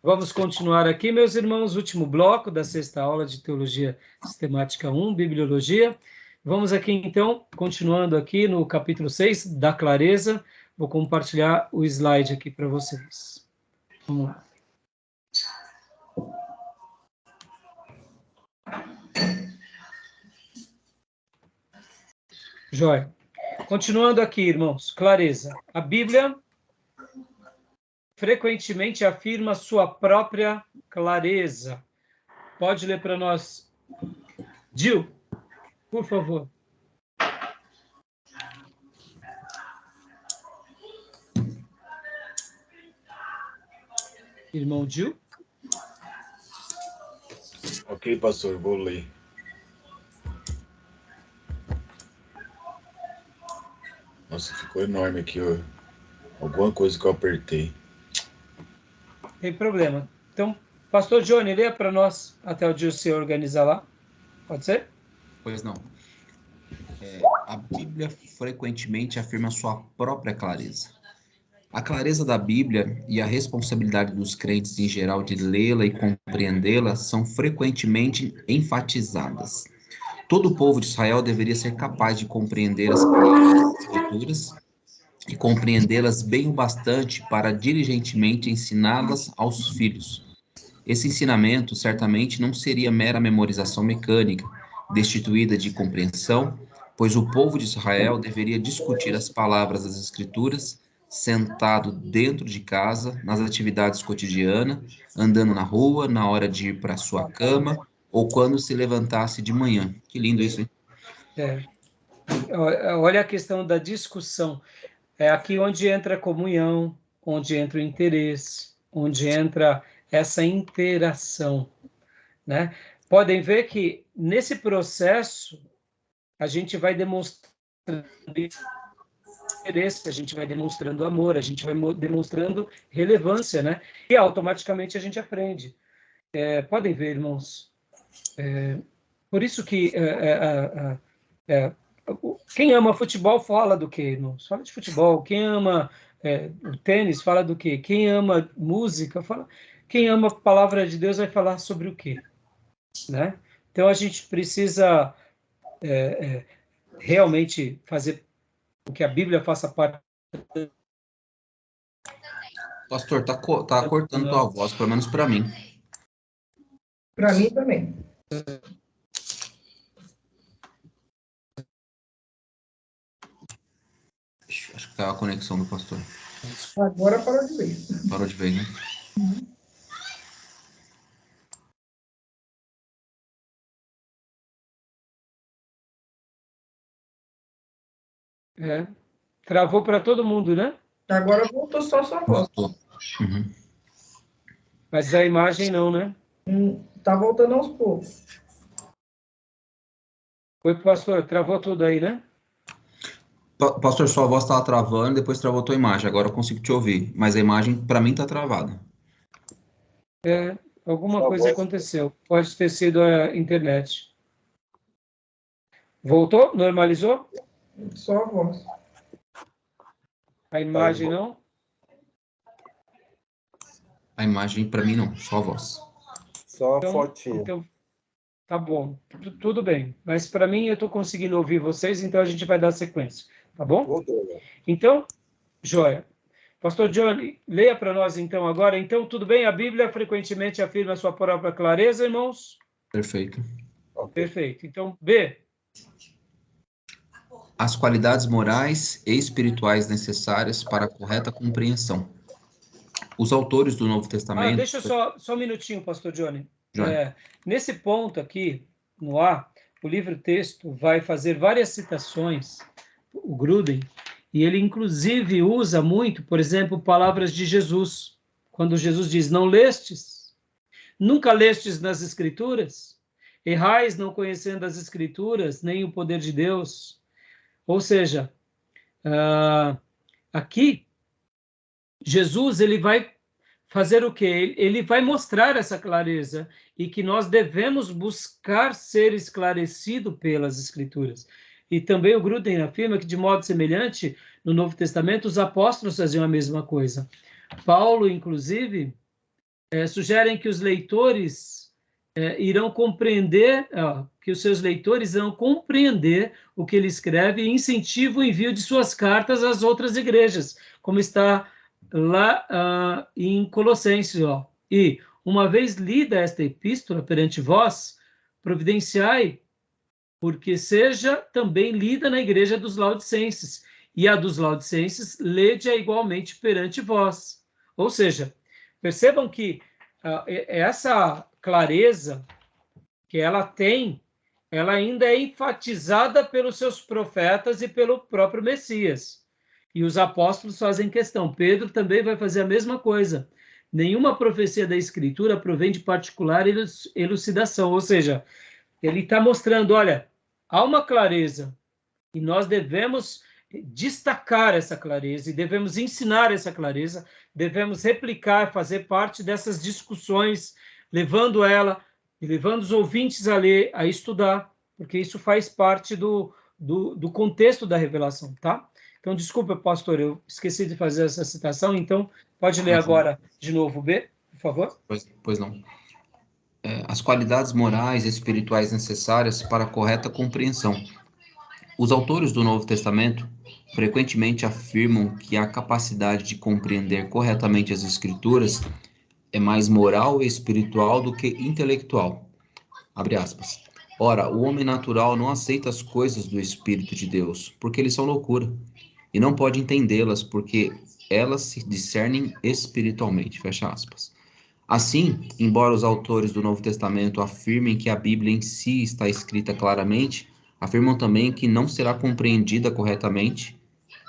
Vamos continuar aqui, meus irmãos, último bloco da sexta aula de Teologia Sistemática 1, Bibliologia. Vamos aqui, então, continuando aqui no capítulo 6, da clareza. Vou compartilhar o slide aqui para vocês. Vamos lá. Joia. Continuando aqui, irmãos, clareza. A Bíblia frequentemente afirma sua própria clareza. Pode ler para nós, Gil, por favor. Irmão Gil? Ok, pastor, vou ler. Nossa, ficou enorme aqui, ó. Alguma coisa que eu apertei. Tem problema. Então, pastor Johnny, lê para nós até o dia se organizar lá. Pode ser? Pois não. A Bíblia frequentemente afirma sua própria clareza. A clareza da Bíblia e a responsabilidade dos crentes em geral de lê-la e compreendê-la são frequentemente enfatizadas. Todo o povo de Israel deveria ser capaz de compreender as palavras das Escrituras e compreendê-las bem o bastante para diligentemente ensiná-las aos filhos. Esse ensinamento certamente não seria mera memorização mecânica, destituída de compreensão, pois o povo de Israel deveria discutir as palavras das Escrituras sentado dentro de casa, nas atividades cotidianas, andando na rua, na hora de ir para sua cama ou quando se levantasse de manhã. Que lindo isso, hein? Olha a questão da discussão. É aqui onde entra a comunhão, onde entra o interesse, onde entra essa interação, né? Podem ver que nesse processo a gente vai demonstrando interesse, a gente vai demonstrando amor, a gente vai demonstrando relevância, né? E automaticamente a gente aprende. Podem ver, irmãos. Por isso que quem ama futebol fala do quê, irmãos? Fala de futebol. Quem ama o tênis fala do quê? Quem ama música fala. Quem ama a palavra de Deus vai falar sobre o quê, né? Então a gente precisa realmente fazer com que a Bíblia faça parte. Pastor, tá cortando tua voz, pelo menos para mim. Para mim também. Acho que tá a conexão do pastor. Agora parou de ver. Parou de ver, né? Travou para todo mundo, né? Agora voltou só sua voz. Voltou. Uhum. Mas a imagem não, né? Tá voltando aos poucos. Oi, pastor, travou tudo aí, né? Pastor, sua voz estava travando, depois travou tua imagem. Agora eu consigo te ouvir, mas a imagem, para mim, tá travada. Alguma coisa aconteceu. Pode ter sido a internet. Voltou? Normalizou? Só a voz. A imagem não? A imagem, para mim, não. Só a voz. Só a fotinha. Então, tá bom. Tudo bem. Mas para mim, eu estou conseguindo ouvir vocês, então a gente vai dar sequência. Tá bom? Voltou, né? Então, joia. Pastor Johnny, leia para nós então agora. Então, tudo bem? A Bíblia frequentemente afirma a sua própria clareza, irmãos? Perfeito. Okay. Perfeito. Então, B. As qualidades morais e espirituais necessárias para a correta compreensão. Os autores do Novo Testamento... Deixa só um minutinho, pastor Johnny. Nesse ponto aqui, no A, o livro-texto vai fazer várias citações, o Gruden, e ele inclusive usa muito, por exemplo, palavras de Jesus. Quando Jesus diz, não lestes? Nunca lestes nas Escrituras? Errais não conhecendo as Escrituras, nem o poder de Deus? Ou seja, aqui, Jesus ele vai fazer o quê? Ele vai mostrar essa clareza e que nós devemos buscar ser esclarecido pelas Escrituras. E também o Gruden afirma que, de modo semelhante, no Novo Testamento, os apóstolos faziam a mesma coisa. Paulo, inclusive, sugerem que os leitores irão compreender, que os seus leitores irão compreender o que ele escreve e incentiva o envio de suas cartas às outras igrejas, como está lá em Colossenses. E, uma vez lida esta epístola perante vós, providenciai, porque seja também lida na igreja dos Laodicenses, e a dos Laodicenses lede-a igualmente perante vós. Ou seja, percebam que essa clareza que ela tem, ela ainda é enfatizada pelos seus profetas e pelo próprio Messias. E os apóstolos fazem questão. Pedro também vai fazer a mesma coisa. Nenhuma profecia da Escritura provém de particular elucidação. Ou seja, ele está mostrando, olha, há uma clareza e nós devemos destacar essa clareza e devemos ensinar essa clareza, devemos replicar, fazer parte dessas discussões, levando ela e levando os ouvintes a ler, a estudar, porque isso faz parte do contexto da revelação, tá? Então, desculpa, pastor, eu esqueci de fazer essa citação, então pode ler agora de novo, B, por favor. Pois não. As qualidades morais e espirituais necessárias para a correta compreensão. Os autores do Novo Testamento frequentemente afirmam que a capacidade de compreender corretamente as Escrituras é mais moral e espiritual do que intelectual. Abre aspas. Ora, o homem natural não aceita as coisas do Espírito de Deus, porque eles são loucura, e não pode entendê-las, porque elas se discernem espiritualmente. Fecha aspas. Assim, embora os autores do Novo Testamento afirmem que a Bíblia em si está escrita claramente, afirmam também que não será compreendida corretamente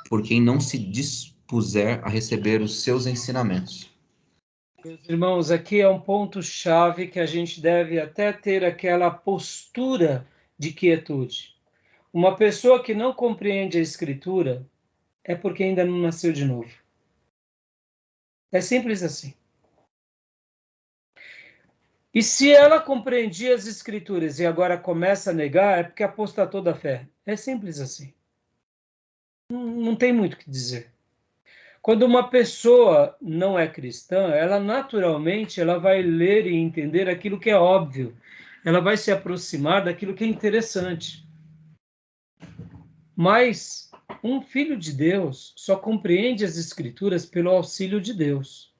por quem não se dispuser a receber os seus ensinamentos. Meus irmãos, aqui é um ponto-chave que a gente deve até ter aquela postura de quietude. Uma pessoa que não compreende a Escritura é porque ainda não nasceu de novo. É simples assim. E se ela compreendia as Escrituras e agora começa a negar, é porque apostatou da fé. É simples assim. Não tem muito o que dizer. Quando uma pessoa não é cristã, ela naturalmente ela vai ler e entender aquilo que é óbvio. Ela vai se aproximar daquilo que é interessante. Mas um filho de Deus só compreende as Escrituras pelo auxílio de Deus.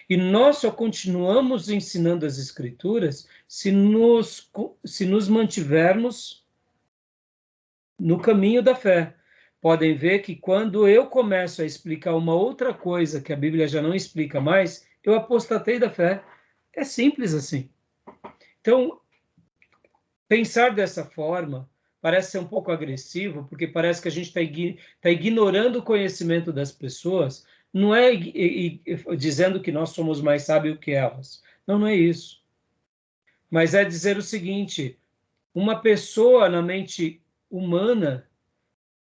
E nós só continuamos ensinando as Escrituras se nos mantivermos no caminho da fé. Podem ver que quando eu começo a explicar uma outra coisa que a Bíblia já não explica mais, eu apostatei da fé. É simples assim. Então, pensar dessa forma parece ser um pouco agressivo, porque parece que a gente está ignorando o conhecimento das pessoas, não é dizendo que nós somos mais sábios que elas. Não é isso. Mas é dizer o seguinte, uma pessoa na mente humana,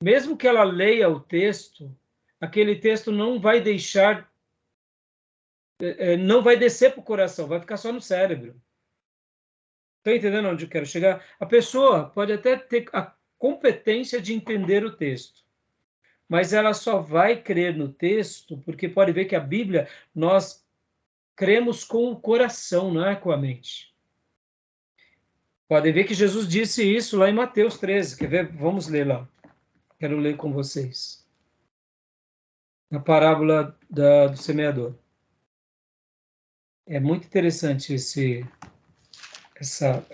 mesmo que ela leia o texto, aquele texto não vai deixar, não vai descer para o coração, vai ficar só no cérebro. Está entendendo onde eu quero chegar? A pessoa pode até ter a competência de entender o texto, mas ela só vai crer no texto porque pode ver que a Bíblia, nós cremos com o coração, não é com a mente. Podem ver que Jesus disse isso lá em Mateus 13. Quer ver? Vamos ler lá. Quero ler com vocês. Na parábola do semeador. É muito interessante essa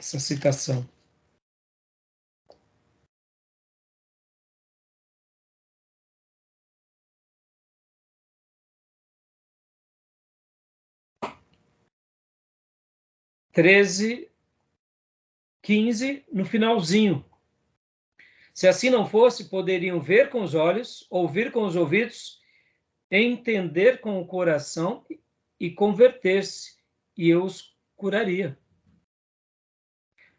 citação. (13, 15) no finalzinho. Se assim não fosse, poderiam ver com os olhos, ouvir com os ouvidos, entender com o coração e converter-se, e eu os curaria.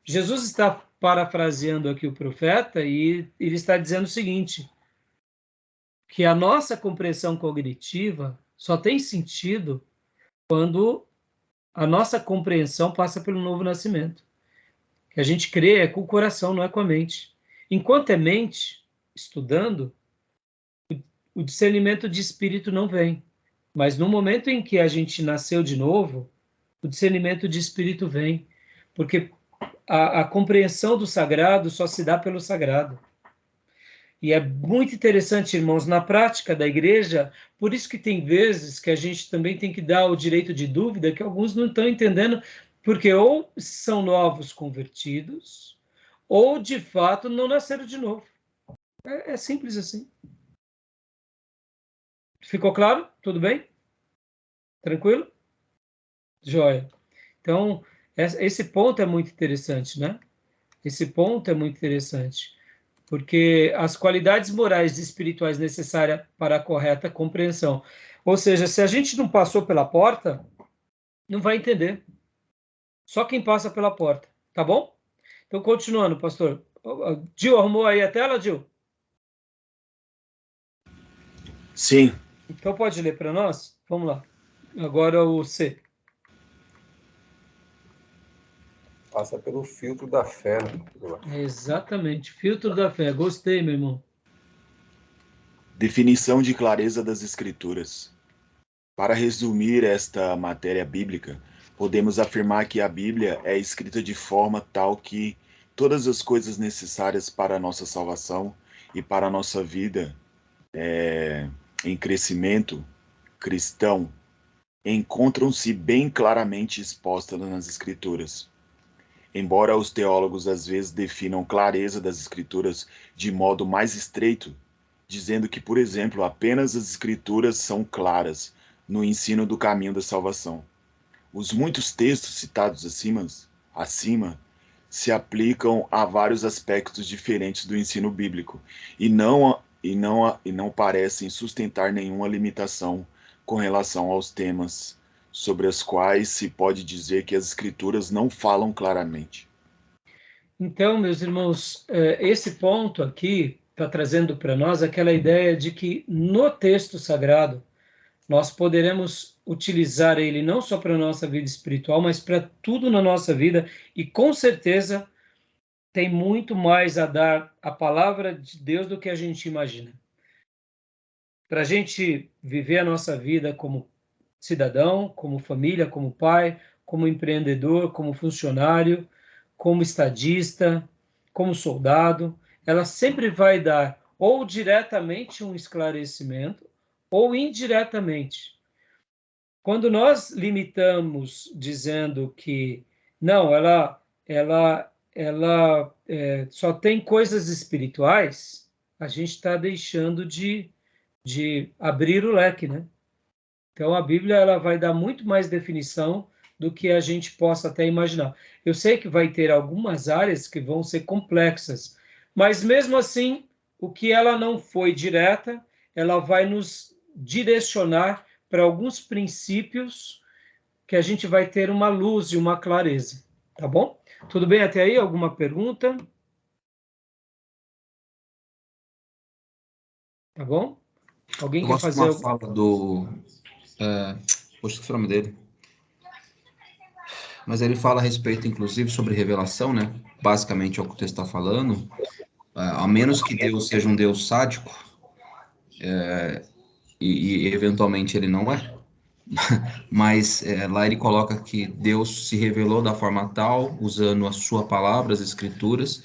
Jesus está parafraseando aqui o profeta e ele está dizendo o seguinte, que a nossa compreensão cognitiva só tem sentido quando a nossa compreensão passa pelo novo nascimento. Que a gente crê é com o coração, não é com a mente. Enquanto é mente, estudando, o discernimento de espírito não vem. Mas no momento em que a gente nasceu de novo, o discernimento de espírito vem, porque a compreensão do sagrado só se dá pelo sagrado. E é muito interessante, irmãos, na prática da igreja, por isso que tem vezes que a gente também tem que dar o direito de dúvida, que alguns não estão entendendo, porque ou são novos convertidos, ou de fato não nasceram de novo. É simples assim. Ficou claro? Tudo bem? Tranquilo? Joia. Então, esse ponto é muito interessante, né? Esse ponto é muito interessante, porque as qualidades morais e espirituais necessárias para a correta compreensão. Ou seja, se a gente não passou pela porta, não vai entender. Só quem passa pela porta, tá bom? Então, continuando, pastor. Gil, arrumou aí a tela, Gil? Sim. Então, pode ler para nós? Vamos lá. Agora o C. Passa pelo filtro da fé, né? Exatamente. Filtro da fé. Gostei, meu irmão. Definição de clareza das Escrituras. Para resumir esta matéria bíblica, podemos afirmar que a Bíblia é escrita de forma tal que todas as coisas necessárias para a nossa salvação e para a nossa vida em crescimento cristão encontram-se bem claramente expostas nas Escrituras. Embora os teólogos às vezes definam clareza das Escrituras de modo mais estreito, dizendo que, por exemplo, apenas as Escrituras são claras no ensino do caminho da salvação. Os muitos textos citados acima se aplicam a vários aspectos diferentes do ensino bíblico e não parecem sustentar nenhuma limitação com relação aos temas sobre os quais se pode dizer que as Escrituras não falam claramente. Então, meus irmãos, esse ponto aqui está trazendo para nós aquela ideia de que no texto sagrado nós poderemos utilizar ele não só para a nossa vida espiritual, mas para tudo na nossa vida, e com certeza tem muito mais a dar a palavra de Deus do que a gente imagina. Para a gente viver a nossa vida como cidadão, como família, como pai, como empreendedor, como funcionário, como estadista, como soldado, ela sempre vai dar ou diretamente um esclarecimento ou indiretamente. Quando nós limitamos dizendo que não, ela só tem coisas espirituais, a gente está deixando de abrir o leque, né? Então, a Bíblia ela vai dar muito mais definição do que a gente possa até imaginar. Eu sei que vai ter algumas áreas que vão ser complexas, mas mesmo assim, o que ela não foi direta, ela vai nos direcionar para alguns princípios que a gente vai ter uma luz e uma clareza. Tá bom? Tudo bem até aí? Alguma pergunta? Tá bom? Alguém quer fazer uma fala do... poxa, que é o nome dele? Mas ele fala a respeito, inclusive, sobre revelação, né? Basicamente é o que o texto está falando. A menos que Deus seja um Deus sádico, e eventualmente ele não é, mas lá ele coloca que Deus se revelou da forma tal, usando a sua palavra, as escrituras,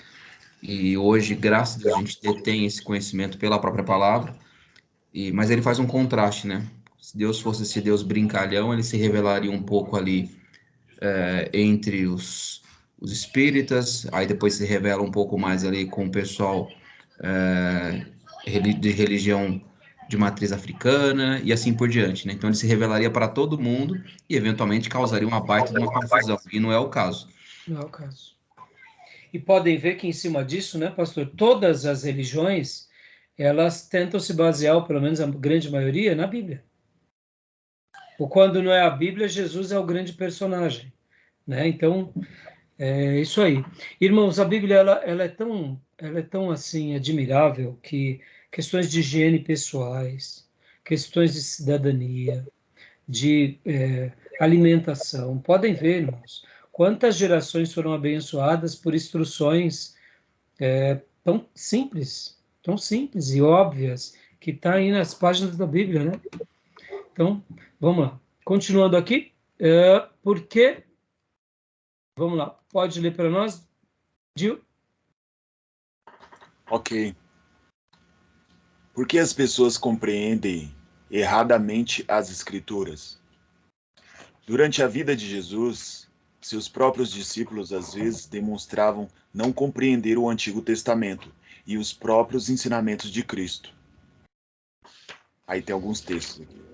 e hoje, graças a Deus, a gente detém esse conhecimento pela própria palavra, mas ele faz um contraste, né? Se Deus fosse esse Deus brincalhão, ele se revelaria um pouco ali entre os espíritas, aí depois se revela um pouco mais ali com o pessoal de religião de matriz africana e assim por diante, né? Então ele se revelaria para todo mundo e eventualmente causaria uma baita de uma confusão, e não é o caso. Não é o caso. E podem ver que em cima disso, né, pastor, todas as religiões, elas tentam se basear, ou pelo menos a grande maioria, na Bíblia. Ou quando não é a Bíblia, Jesus é o grande personagem, né? Então, é isso aí. Irmãos, a Bíblia, ela é tão assim, admirável que questões de higiene pessoais, questões de cidadania, de alimentação, podem ver, irmãos, quantas gerações foram abençoadas por instruções tão simples e óbvias, que está aí nas páginas da Bíblia, né? Então, vamos lá. Continuando aqui, porque... Vamos lá, pode ler para nós, Gil? Ok. Por que as pessoas compreendem erradamente as Escrituras? Durante a vida de Jesus, seus próprios discípulos às vezes demonstravam não compreender o Antigo Testamento e os próprios ensinamentos de Cristo. Aí tem alguns textos aqui.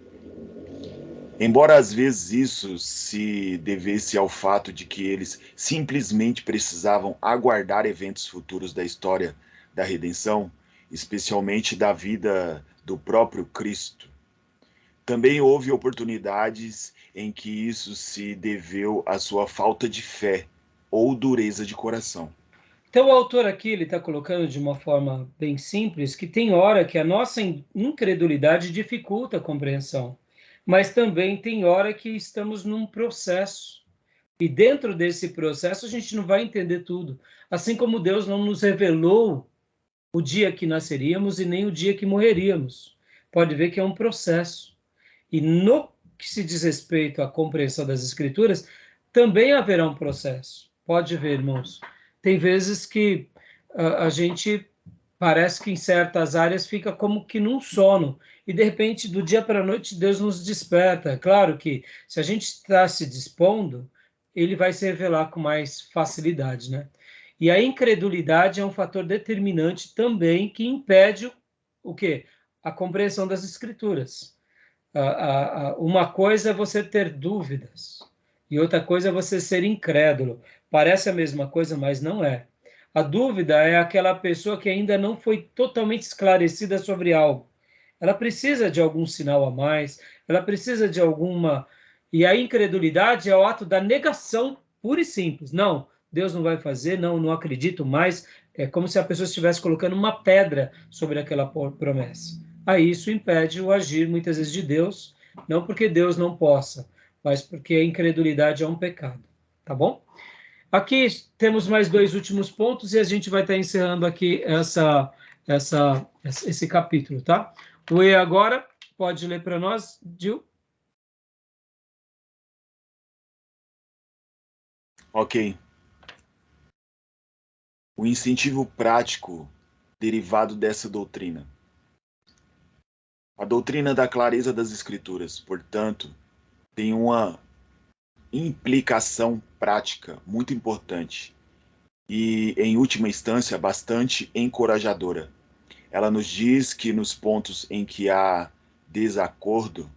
Embora às vezes isso se devesse ao fato de que eles simplesmente precisavam aguardar eventos futuros da história da redenção, especialmente da vida do próprio Cristo, também houve oportunidades em que isso se deveu à sua falta de fé ou dureza de coração. Então, o autor aqui ele está colocando de uma forma bem simples que tem hora que a nossa incredulidade dificulta a compreensão, mas também tem hora que estamos num processo. E dentro desse processo a gente não vai entender tudo. Assim como Deus não nos revelou o dia que nasceríamos e nem o dia que morreríamos. Pode ver que é um processo. E no que se diz respeito à compreensão das Escrituras, também haverá um processo. Pode ver, irmãos. Tem vezes que a gente parece que em certas áreas fica como que num sono, e de repente, do dia para a noite, Deus nos desperta. Claro que se a gente está se dispondo, ele vai se revelar com mais facilidade, né? E a incredulidade é um fator determinante também que impede o quê? A compreensão das Escrituras. Uma coisa é você ter dúvidas, e outra coisa é você ser incrédulo. Parece a mesma coisa, mas não é. A dúvida é aquela pessoa que ainda não foi totalmente esclarecida sobre algo. Ela precisa de algum sinal a mais, ela precisa de alguma... E a incredulidade é o ato da negação pura e simples. Não, Deus não vai fazer, não, não acredito mais. É como se a pessoa estivesse colocando uma pedra sobre aquela promessa. Aí isso impede o agir, muitas vezes, de Deus, não porque Deus não possa, mas porque a incredulidade é um pecado. Tá bom? Aqui temos mais dois últimos pontos e a gente vai estar encerrando aqui esse capítulo, tá? O E agora, pode ler para nós, Gil? Ok. O incentivo prático derivado dessa doutrina. A doutrina da clareza das Escrituras, portanto, tem uma implicação prática muito importante e, em última instância, bastante encorajadora. Ela nos diz que nos pontos em que há desacordo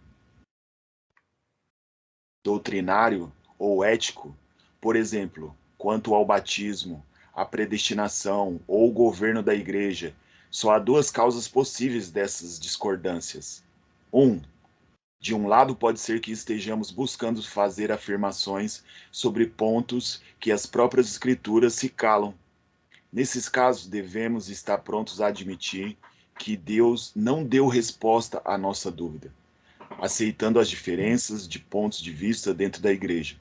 doutrinário ou ético, por exemplo, quanto ao batismo, à predestinação ou o governo da igreja, só há duas causas possíveis dessas discordâncias. De um lado, pode ser que estejamos buscando fazer afirmações sobre pontos que as próprias Escrituras se calam. Nesses casos, devemos estar prontos a admitir que Deus não deu resposta à nossa dúvida, aceitando as diferenças de pontos de vista dentro da igreja.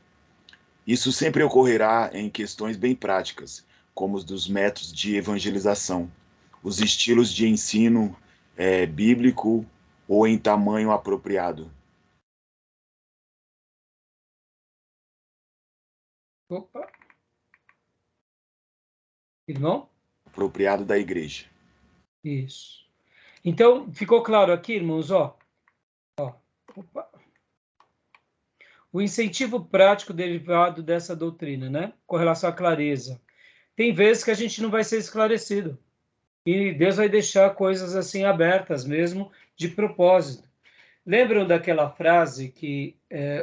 Isso sempre ocorrerá em questões bem práticas, como os dos métodos de evangelização, os estilos de ensino bíblico ou em tamanho apropriado. Opa. Irmão? Apropriado da igreja. Isso. Então, ficou claro aqui, irmãos, ó. Opa. O incentivo prático derivado dessa doutrina, né? Com relação à clareza. Tem vezes que a gente não vai ser esclarecido. E Deus vai deixar coisas assim abertas mesmo, de propósito. Lembram daquela frase que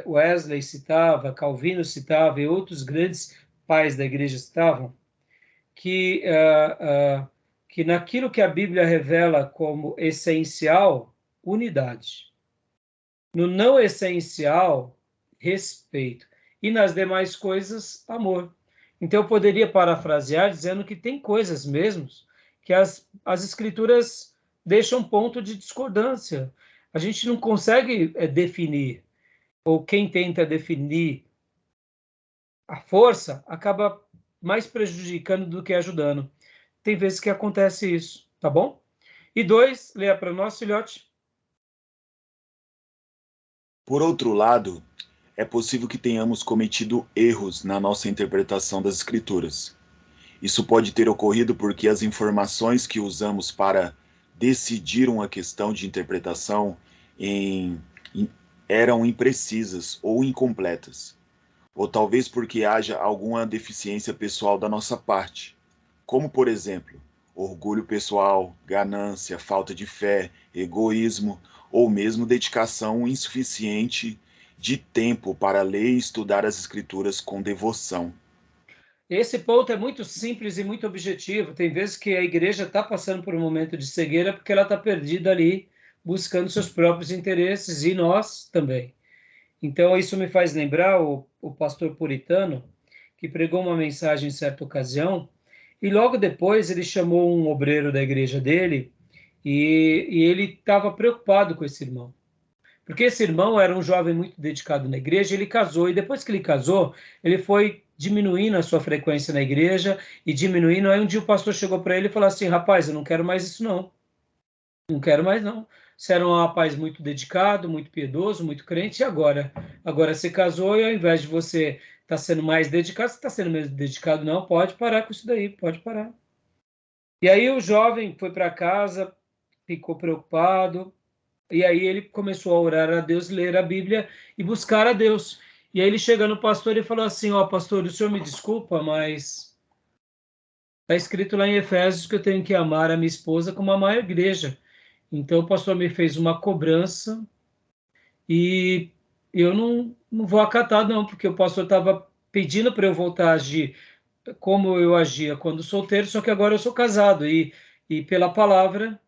Wesley citava, Calvino citava e outros grandes pais da igreja citavam? Que naquilo que a Bíblia revela como essencial, unidade. No não essencial, respeito. E nas demais coisas, amor. Então, eu poderia parafrasear dizendo que tem coisas mesmo que as escrituras deixam ponto de discordância. A gente não consegue definir, ou quem tenta definir a força acaba mais prejudicando do que ajudando. Tem vezes que acontece isso, tá bom? E 2, leia para nós, filhote. Por outro lado, é possível que tenhamos cometido erros na nossa interpretação das Escrituras. Isso pode ter ocorrido porque as informações que usamos para decidir uma questão de interpretação eram imprecisas ou incompletas, ou talvez porque haja alguma deficiência pessoal da nossa parte, como, por exemplo, orgulho pessoal, ganância, falta de fé, egoísmo, ou mesmo dedicação insuficiente de tempo para ler e estudar as Escrituras com devoção. Esse ponto é muito simples e muito objetivo. Tem vezes que a igreja está passando por um momento de cegueira porque ela está perdida ali, buscando seus próprios interesses, e nós também. Então, isso me faz lembrar o pastor puritano, que pregou uma mensagem em certa ocasião, e logo depois ele chamou um obreiro da igreja dele, e ele estava preocupado com esse irmão. Porque esse irmão era um jovem muito dedicado na igreja, ele casou, e depois que ele casou, ele foi diminuindo a sua frequência na igreja, e diminuindo. Aí um dia o pastor chegou para ele e falou assim: rapaz, eu não quero mais isso não. Não quero mais não. Você era um rapaz muito dedicado, muito piedoso, muito crente, e agora? Agora você casou e ao invés de você estar sendo mais dedicado, você está sendo mesmo dedicado? Não, pode parar com isso daí, pode parar. E aí o jovem foi para casa, ficou preocupado, e aí ele começou a orar a Deus, ler a Bíblia e buscar a Deus. E aí ele chega no pastor e falou assim: ó, pastor, o senhor me desculpa, mas está escrito lá em Efésios que eu tenho que amar a minha esposa como amar a igreja. Então o pastor me fez uma cobrança e eu não vou acatar não, porque o pastor estava pedindo para eu voltar a agir como eu agia quando solteiro, só que agora eu sou casado e pela palavra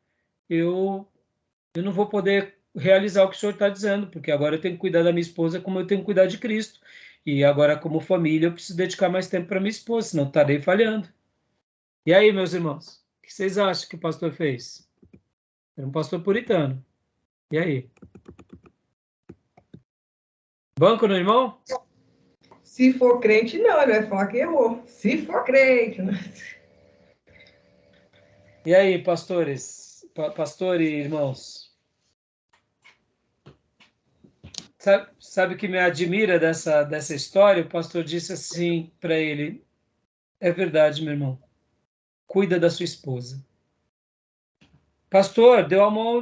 eu não vou poder realizar o que o senhor está dizendo, porque agora eu tenho que cuidar da minha esposa como eu tenho que cuidar de Cristo. E agora, como família, eu preciso dedicar mais tempo para minha esposa, senão estarei falhando. E aí, meus irmãos, o que vocês acham que o pastor fez? Era um pastor puritano. E aí? Banco no irmão? Se for crente, não, ele vai falar que errou. Se for crente, né? E aí, pastores? Pastor e irmãos? Sabe o que me admira dessa história? O pastor disse assim para ele: é verdade, meu irmão. Cuida da sua esposa. Pastor,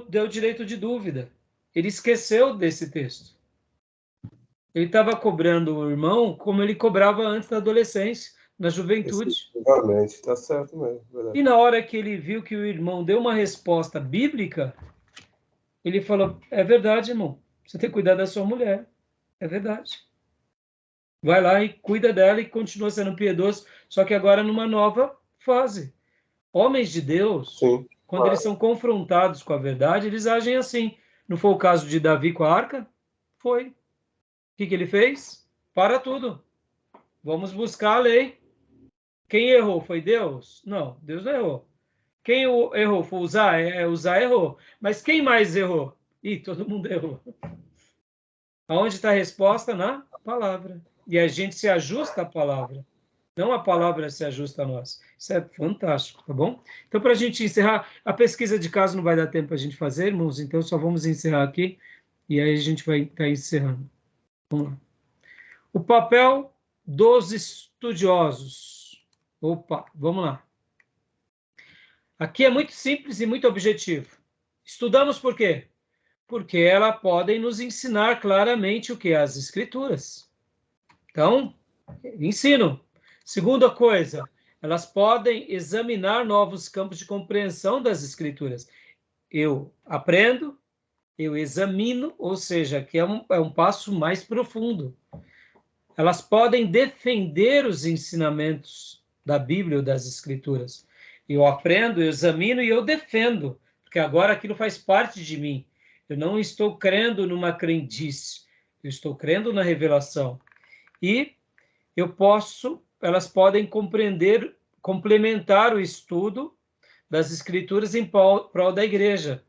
deu direito de dúvida. Ele esqueceu desse texto. Ele estava cobrando o irmão como ele cobrava antes da adolescência, na juventude. Realmente, está certo mesmo. Verdade. E na hora que ele viu que o irmão deu uma resposta bíblica, ele falou: é verdade, irmão. Você tem que cuidar da sua mulher. É verdade. Vai lá e cuida dela e continua sendo piedoso, só que agora numa nova fase. Homens de Deus, Sim. quando eles são confrontados com a verdade, eles agem assim. Não foi o caso de Davi com a arca? Foi. O que ele fez? Para tudo. Vamos buscar a lei. Quem errou foi Deus? Não, Deus não errou. Quem errou foi Uzá? Uzá errou. Mas quem mais errou? Ih, todo mundo errou. Aonde está a resposta? Na palavra. E a gente se ajusta à palavra. Não a palavra se ajusta a nós. Isso é fantástico, tá bom? Então, para a gente encerrar, a pesquisa de caso não vai dar tempo para a gente fazer, irmãos, então só vamos encerrar aqui e aí a gente vai estar encerrando. Vamos lá. O papel dos estudiosos. Opa, vamos lá. Aqui é muito simples e muito objetivo. Estudamos por quê? Porque elas podem nos ensinar claramente o que é as Escrituras. Então, ensino. Segunda coisa, elas podem examinar novos campos de compreensão das Escrituras. Eu aprendo, eu examino, ou seja, que é um passo mais profundo. Elas podem defender os ensinamentos da Bíblia ou das Escrituras. Eu aprendo, eu examino e eu defendo, porque agora aquilo faz parte de mim. Eu não estou crendo numa crendice, eu estou crendo na revelação. E elas podem complementar o estudo das Escrituras em prol da igreja.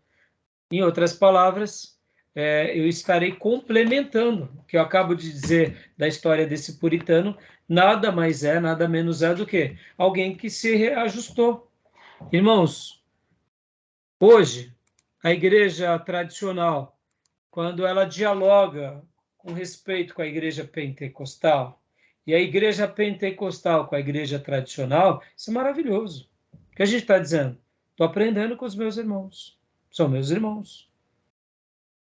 Em outras palavras, eu estarei complementando o que eu acabo de dizer da história desse puritano, nada menos é do que alguém que se reajustou. Irmãos, hoje, a igreja tradicional quando ela dialoga com respeito com a igreja pentecostal, e a igreja pentecostal com a igreja tradicional, isso é maravilhoso. O que a gente está dizendo? Estou aprendendo com os meus irmãos. São meus irmãos.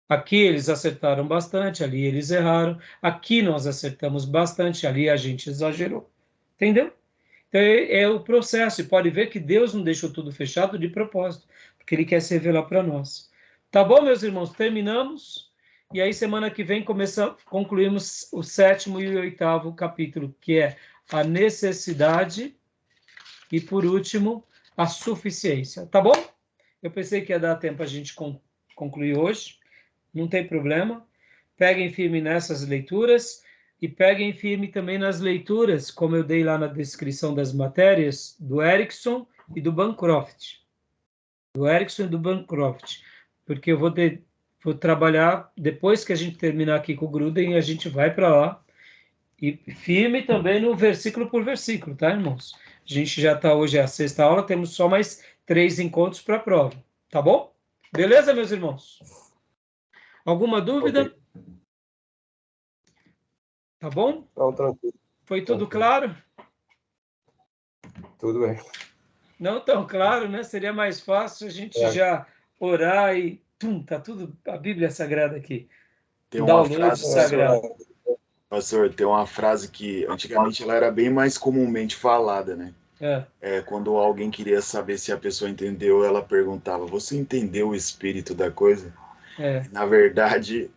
Aqui eles acertaram bastante, ali eles erraram. Aqui nós acertamos bastante, ali a gente exagerou. Entendeu? Então é o processo. E pode ver que Deus não deixou tudo fechado de propósito, porque Ele quer se revelar para nós. Tá bom, meus irmãos? Terminamos. E aí, semana que vem, concluímos o 7º e o 8º capítulo, que é a necessidade e, por último, a suficiência. Tá bom? Eu pensei que ia dar tempo a gente concluir hoje. Não tem problema. Peguem firme nessas leituras e peguem firme também nas leituras, como eu dei lá na descrição das matérias, do Erickson e do Bancroft. Do Erickson e do Bancroft. Porque eu vou trabalhar, depois que a gente terminar aqui com o Gruden, a gente vai para lá. E firme também no versículo por versículo, tá, irmãos? A gente já está hoje, a 6ª aula, temos só mais 3 encontros para a prova. Tá bom? Beleza, meus irmãos? Alguma dúvida? Ok. Tá bom? Não, tranquilo. Foi tudo claro? Tudo bem. Não tão claro, né? Seria mais fácil a gente já orar e tá tudo a Bíblia Sagrada aqui. Tem uma Download frase, sagrado. pastor, tem uma frase que antigamente ela era bem mais comumente falada, né? Quando alguém queria saber se a pessoa entendeu, ela perguntava: você entendeu o espírito da coisa? Na verdade,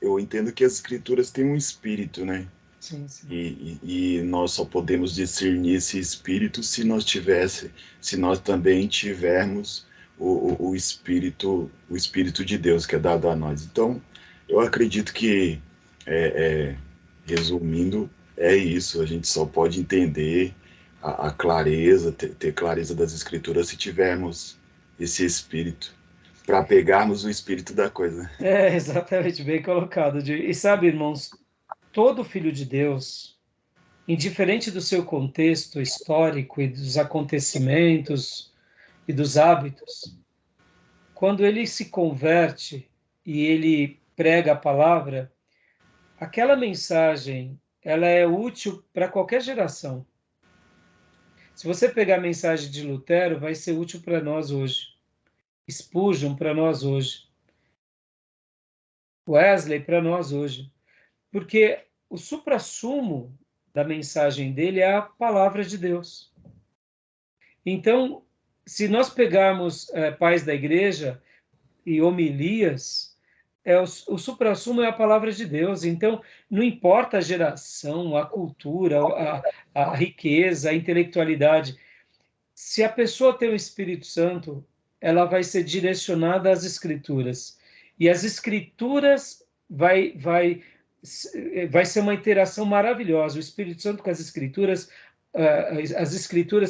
eu entendo que as escrituras têm um espírito, né? Sim. E nós só podemos discernir esse espírito se nós também tivermos o espírito de Deus que é dado a nós. Então, eu acredito que, resumindo, é isso. A gente só pode entender a clareza, ter clareza das escrituras se tivermos esse espírito, para pegarmos o espírito da coisa. Exatamente, bem colocado. E sabe, irmãos, todo filho de Deus, indiferente do seu contexto histórico e dos acontecimentos e dos hábitos, quando ele se converte e ele prega a palavra, aquela mensagem, ela é útil para qualquer geração. Se você pegar a mensagem de Lutero, vai ser útil para nós hoje. Spurgeon para nós hoje. Wesley para nós hoje. Porque o suprassumo da mensagem dele é a palavra de Deus. Então, se nós pegarmos pais da igreja e homilias, o suprassumo é a palavra de Deus. Então, não importa a geração, a cultura, a riqueza, a intelectualidade. Se a pessoa tem o Espírito Santo, ela vai ser direcionada às Escrituras. E as Escrituras vai ser uma interação maravilhosa. O Espírito Santo com as Escrituras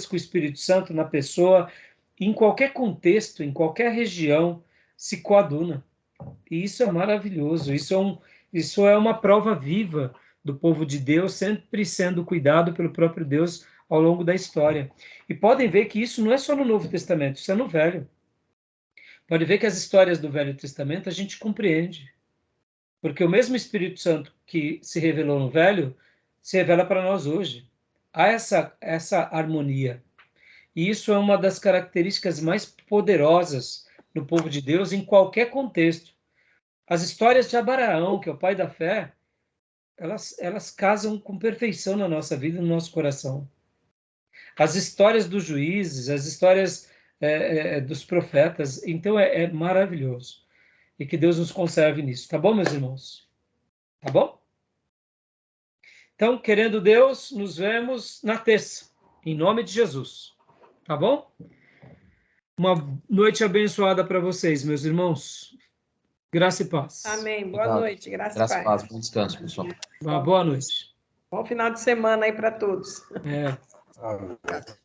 com o Espírito Santo na pessoa, em qualquer contexto, em qualquer região, se coaduna. E isso é maravilhoso. Isso é uma prova viva do povo de Deus, sempre sendo cuidado pelo próprio Deus ao longo da história. E podem ver que isso não é só no Novo Testamento, isso é no Velho. Pode ver que as histórias do Velho Testamento a gente compreende. Porque o mesmo Espírito Santo que se revelou no Velho, se revela para nós hoje. Há essa harmonia. E isso é uma das características mais poderosas no povo de Deus em qualquer contexto. As histórias de Abraão, que é o pai da fé, elas casam com perfeição na nossa vida e no nosso coração. As histórias dos juízes, as histórias dos profetas, então é maravilhoso. E que Deus nos conserve nisso. Tá bom, meus irmãos? Tá bom? Então, querendo Deus, nos vemos na terça, em nome de Jesus. Tá bom? Uma noite abençoada para vocês, meus irmãos. Graça e paz. Amém. Boa noite. Graça e paz. Bom descanso, pessoal. Boa noite. Bom final de semana aí para todos. Amém.